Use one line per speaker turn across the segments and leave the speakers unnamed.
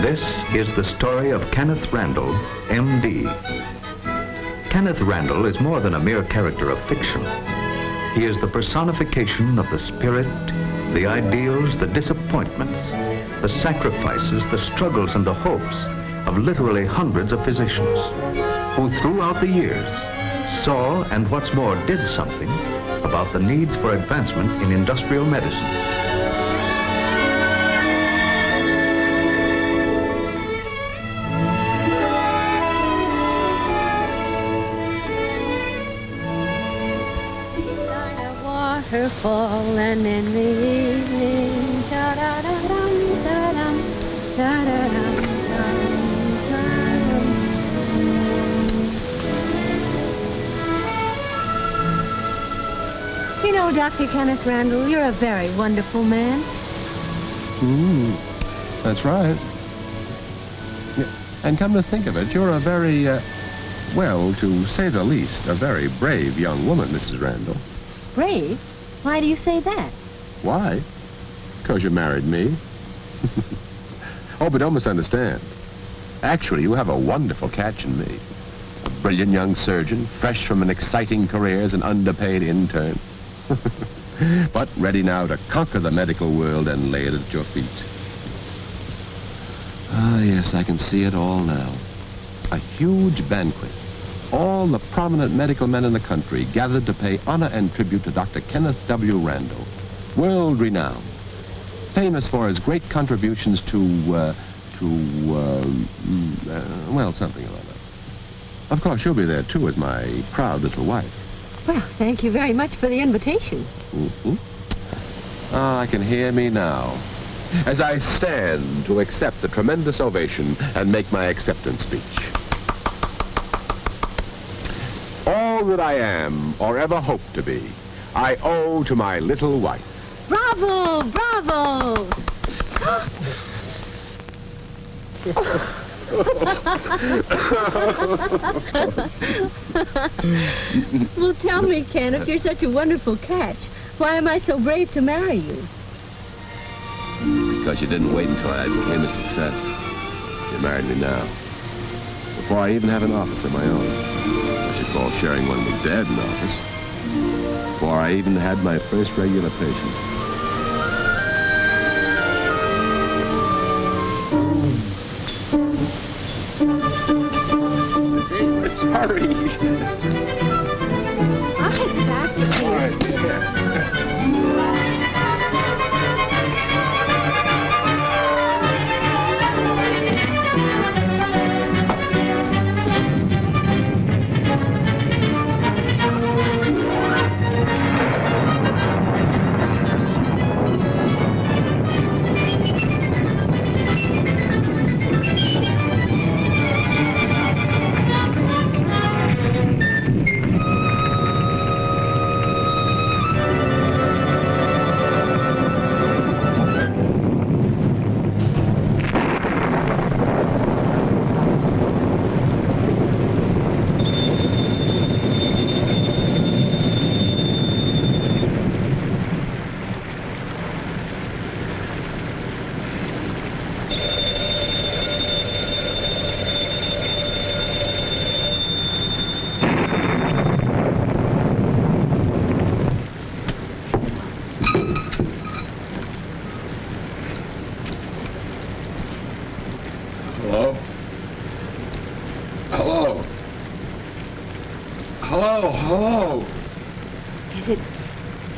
This is the story of Kenneth Randall, M.D. Kenneth Randall is more than a mere character of fiction. He is the personification of the spirit, the ideals, the disappointments, the sacrifices, the struggles, and the hopes of literally hundreds of physicians who throughout the years saw and what's more did something about the needs for advancement in industrial medicine.
Waterfall and in the evening, da-da-da-dum, da-dum, da-da-dum, da-dum. You know, Dr. Kenneth Randall, you're a very wonderful man.
That's right. And come to think of it, you're a very, well, to say the least, a very brave young woman, Mrs. Randall.
Brave? Why do you say that?
Why? Because you married me. Oh, but don't misunderstand. Actually, you have a wonderful catch in me. A brilliant young surgeon, fresh from an exciting career as an underpaid intern. But ready now to conquer the medical world and lay it at your feet. Ah, yes, I can see it all now. A huge banquet. All the prominent medical men in the country gathered to pay honor and tribute to Dr. Kenneth W. Randall, world-renowned, famous for his great contributions to well, something or other. Of course, you'll be there, too, as my proud little wife.
Well, thank you very much for the invitation.
Ah, I can hear me now, as I stand to accept the tremendous ovation and make my acceptance speech. All that I am, or ever hope to be, I owe to my little wife.
Bravo! Bravo! Well, tell me, Ken, if you're such a wonderful catch, why am I so brave to marry you?
Because you didn't wait until I became a success. You married me now, before I even have an office of my own. I should call sharing one with Dad in office. Before I even had my first regular patient.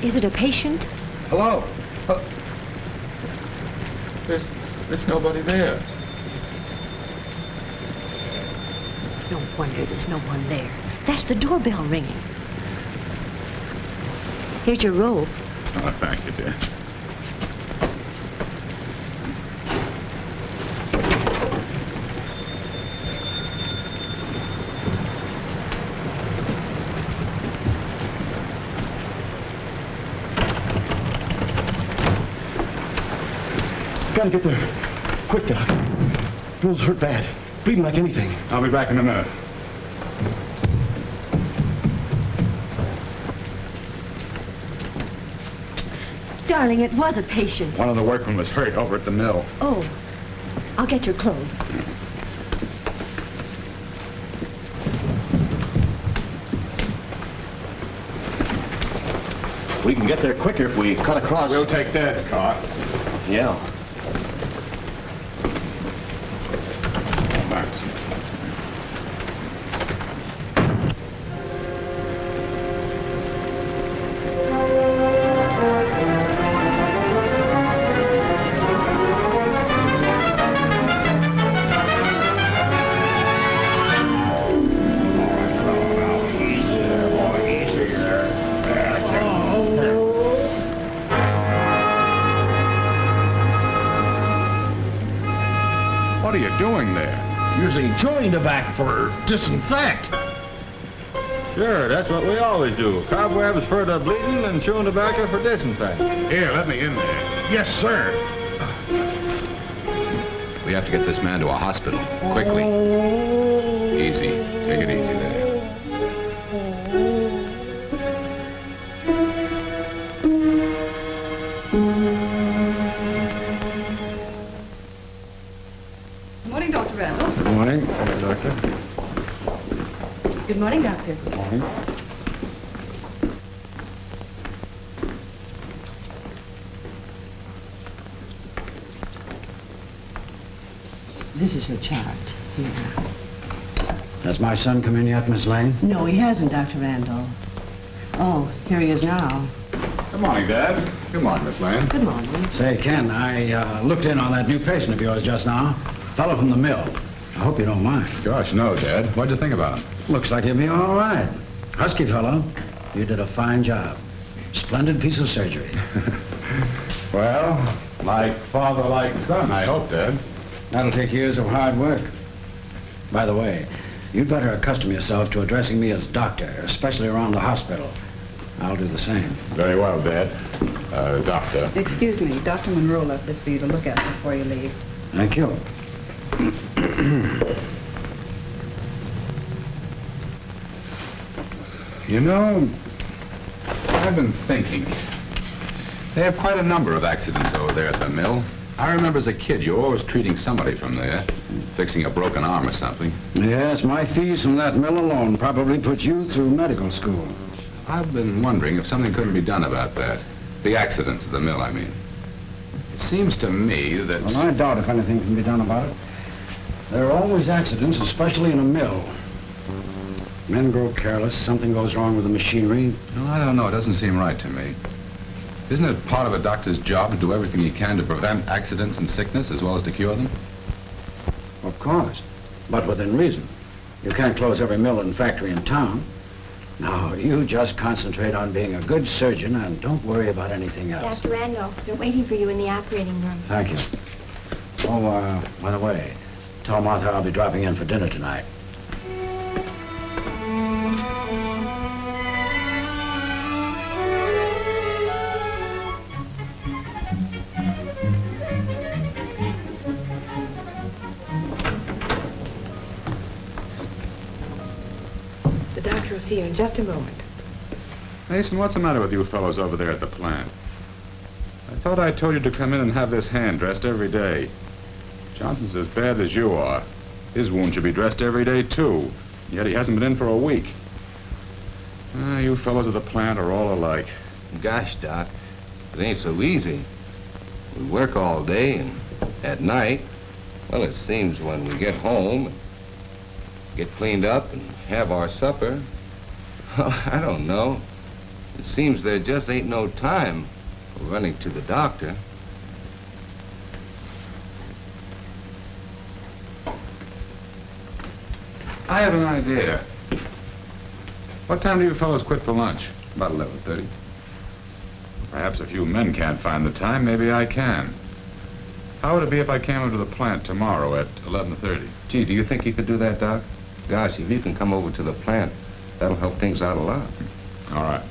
Is it a patient?
Hello? There's nobody there.
No wonder there's no one there. That's the doorbell ringing. Here's your robe.
Oh, thank you, dear.
Gotta get there. Quick, Doc. Bill's hurt bad. Bleeding like anything.
I'll be back in a minute.
Darling, it was a patient.
One of the workmen was hurt over at the mill.
Oh, I'll get your clothes.
We can get there quicker if we cut across.
We'll take Dad's car.
Yeah.
Thanks. What are you doing there?
Using chewing tobacco for disinfect.
Sure, that's what we always do. Cobwebs for the bleeding and chewing tobacco for disinfecting.
Here, let me in there.
Yes, sir.
We have to get this man to a hospital, quickly. Easy. Take it easy there.
Good morning, Dr. Randall.
Good morning. Doctor.
Good morning, Doctor.
Good morning.
This is your chart. Here.
Has my son come in yet, Miss Lane?
No, he hasn't, Dr. Randall. Oh, here he is now.
Good morning, Dad. Good morning, Miss Lane.
Good morning.
Say, Ken, I looked in on that new patient of yours just now. Fellow from the mill. I hope you don't mind.
Gosh, no, Dad. What'd you think about him?
Looks like he'll be all right. Husky fellow. You did a fine job. Splendid piece of surgery.
Well, like father, like son, I hope, Dad.
That'll take years of hard work. By the way, you'd better accustom yourself to addressing me as doctor, especially around the hospital. I'll do the same.
Very well, Dad. Doctor.
Excuse me, Dr. Monroe left this for you to look at before you leave.
Thank you.
You know, I've been thinking. They have quite a number of accidents over there at the mill. I remember as a kid you were always treating somebody from there, fixing a broken arm or something.
Yes, my fees from that mill alone probably put you through medical school.
I've been wondering if something couldn't be done about that. The accidents at the mill, I mean. It seems to me that...
Well, I doubt if anything can be done about it. There are always accidents, especially in a mill. Men grow careless, something goes wrong with the machinery.
Well, I don't know. It doesn't seem right to me. Isn't it part of a doctor's job to do everything he can to prevent accidents and sickness as well as to cure them?
Of course, but within reason. You can't close every mill and factory in town. Now, you just concentrate on being a good surgeon and don't worry about anything else.
Dr. Randall, they're waiting for you in the operating room.
Thank you. Oh, by the way, tell Martha I'll be dropping in for dinner tonight.
The doctor will see you in just a moment.
Mason, what's the matter with you fellows over there at the plant? I thought I told you to come in and have this hand dressed every day. Johnson's as bad as you are. His wound should be dressed every day, too. Yet he hasn't been in for a week. You fellows at the plant are all alike.
Gosh, Doc, it ain't so easy. We work all day, and at night, well, it seems when we get home, get cleaned up and have our supper, well, I don't know. It seems there just ain't no time for running to the doctor.
I have an idea. What time do you fellows quit for lunch?
About 11:30.
Perhaps if you men can't find the time, maybe I can. How would it be if I came over to the plant tomorrow at 11:30?
Gee, do you think you could do that, Doc? Gosh, if you can come over to the plant, that'll help things out a lot.
All right.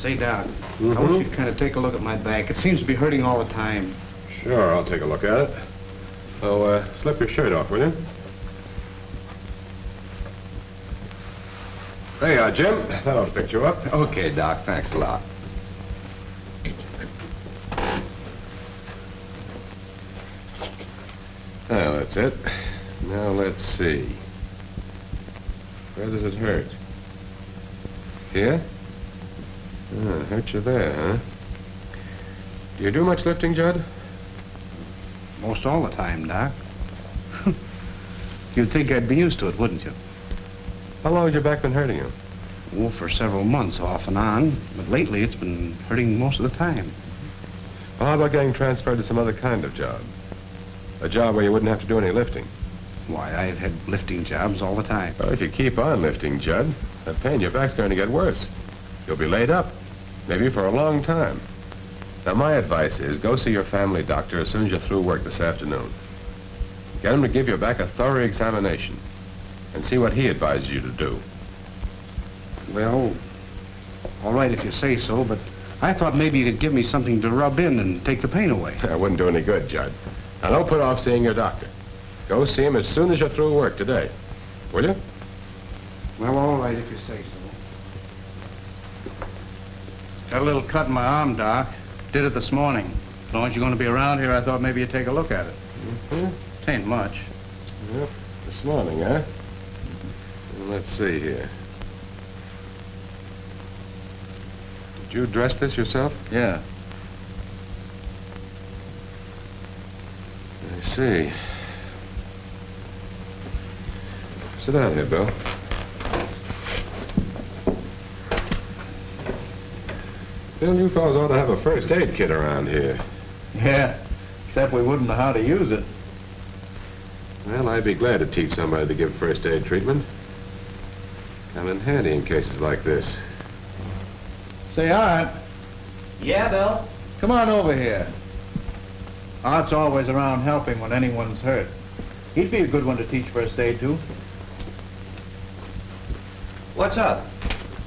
Say, Doc, I want you to kind of take a look at my back. It seems to be hurting all the time.
Sure, I'll take a look at it. So, slip your shirt off, will you? There you are, Jim. That'll pick you up.
Okay, Doc, thanks a lot. Well, that's it. Now, let's see. Where does it hurt? Here? Ah, hurt you there, huh? Do you do much lifting, Judd?
Most all the time, Doc. You'd think I'd be used to it, wouldn't you?
How long has your back been hurting you?
Oh, for several months, off and on. But lately, it's been hurting most of the time.
Well, how about getting transferred to some other kind of job? A job where you wouldn't have to do any lifting.
Why, I've had lifting jobs all the time.
Well, if you keep on lifting, Judd, that pain in your back's going to get worse. You'll be laid up, maybe for a long time. Now, my advice is go see your family doctor as soon as you're through work this afternoon. Get him to give your back a thorough examination and see what he advises you to do.
Well, all right if you say so, but I thought maybe you could give me something to rub in and take the pain away.
That wouldn't do any good, Judd. Now, don't put off seeing your doctor. Go see him as soon as you're through work today. Will you?
Well, all right if you say so. Got a little cut in my arm, Doc. Did it this morning. As long as you're going to be around here, I thought maybe you'd take a look at it.
Mm-hmm.
It ain't much.
Yep, this morning, huh? Well, let's see here. Did you dress this yourself?
Yeah.
I see. Sit down here, Bill. Bill, you fellas ought to have a first aid kit around here.
Yeah, except we wouldn't know how to use it.
Well, I'd be glad to teach somebody to give first aid treatment. Come in handy in cases like this.
Say, Art.
Yeah, Bill?
Come on over here. Art's always around helping when anyone's hurt. He'd be a good one to teach first aid to.
What's up?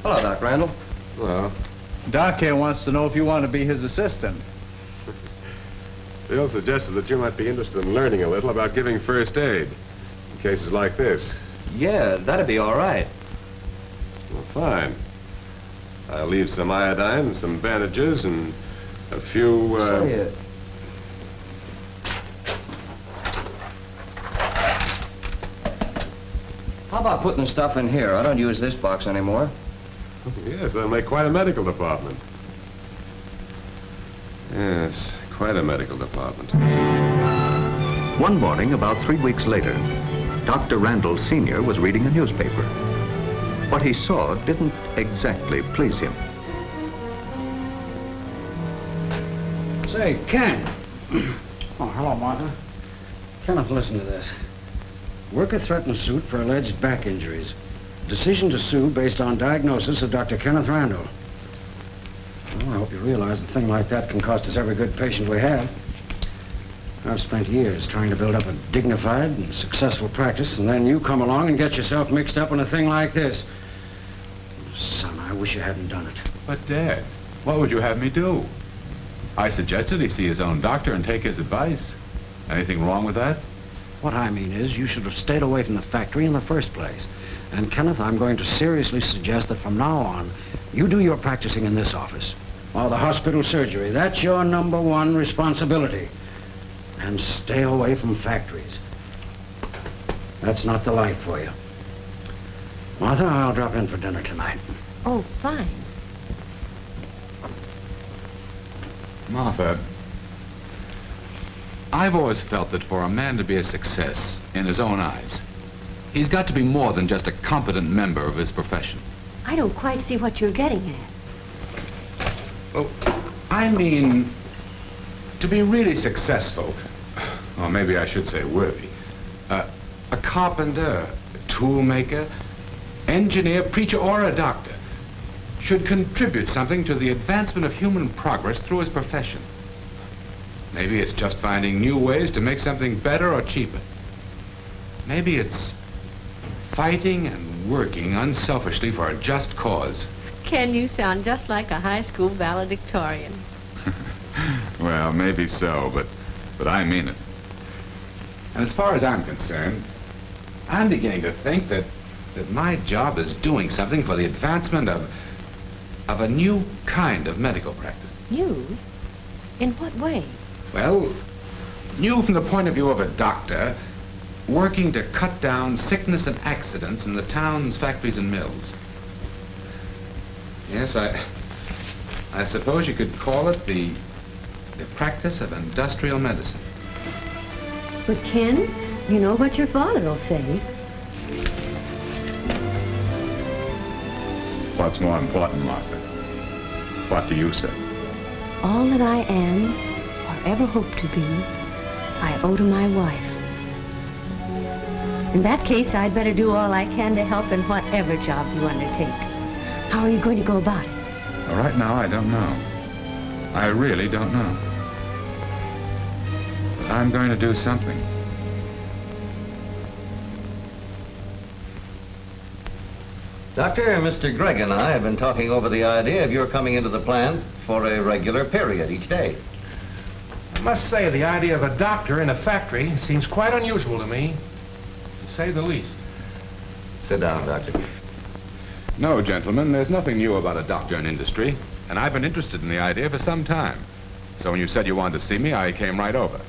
Hello, Doc Randall.
Well,
Doc here wants to know if you want to be his assistant.
Bill suggested that you might be interested in learning a little about giving first aid in cases like this.
Yeah, that'd be all right.
Well, fine. I'll leave some iodine, some bandages, and a few,
How about putting the stuff in here? I don't use this box anymore.
Yes, they'll make quite a medical department. Yes, quite a medical department.
One morning, about 3 weeks later, Dr. Randall Sr. was reading a newspaper. What he saw didn't exactly please him.
Say, Ken. Oh, hello, Martha. Kenneth, listen to this. Worker threatened suit for alleged back injuries. Decision to sue based on diagnosis of Dr. Kenneth Randall. Well, I hope you realize a thing like that can cost us every good patient we have. I've spent years trying to build up a dignified and successful practice, and then you come along and get yourself mixed up in a thing like this. Son, I wish you hadn't done it.
But, Dad, what would you have me do? I suggested he see his own doctor and take his advice. Anything wrong with that?
What I mean is, you should have stayed away from the factory in the first place. And, Kenneth, I'm going to seriously suggest that from now on, you do your practicing in this office. Or the hospital surgery. That's your #1 responsibility. And stay away from factories. That's not the life for you. Martha, I'll drop in for dinner tonight.
Oh, fine.
Martha, I've always felt that for a man to be a success in his own eyes, he's got to be more than just a competent member of his profession.
I don't quite see what you're getting at.
Well, I mean, to be really successful, or maybe I should say worthy, a carpenter, a tool maker, engineer, preacher, or a doctor should contribute something to the advancement of human progress through his profession. Maybe it's just finding new ways to make something better or cheaper. Maybe it's fighting and working unselfishly for a just cause.
Ken, you sound just like a high school valedictorian.
Well, maybe so, but I mean it. And as far as I'm concerned, I'm beginning to think that my job is doing something for the advancement of a new kind of medical practice.
New? In what way?
Well, new from the point of view of a doctor working to cut down sickness and accidents in the town's factories and mills. Yes, I suppose you could call it the practice of industrial medicine.
But Ken, you know what your father will say.
What's more important, Martha? What do you say?
All that I am, or ever hope to be, I owe to my wife. In that case, I'd better do all I can to help in whatever job you undertake. How are you going to go about it?
Well, right now, I don't know. I really don't know. But I'm going to do something.
Doctor, Mr. Gregg and I have been talking over the idea of your coming into the plant for a regular period each day.
I must say, the idea of a doctor in a factory seems quite unusual to me, to say the least.
Sit down, Doctor.
No, gentlemen, there's nothing new about a doctor in industry, and I've been interested in the idea for some time. So when you said you wanted to see me, I came right over.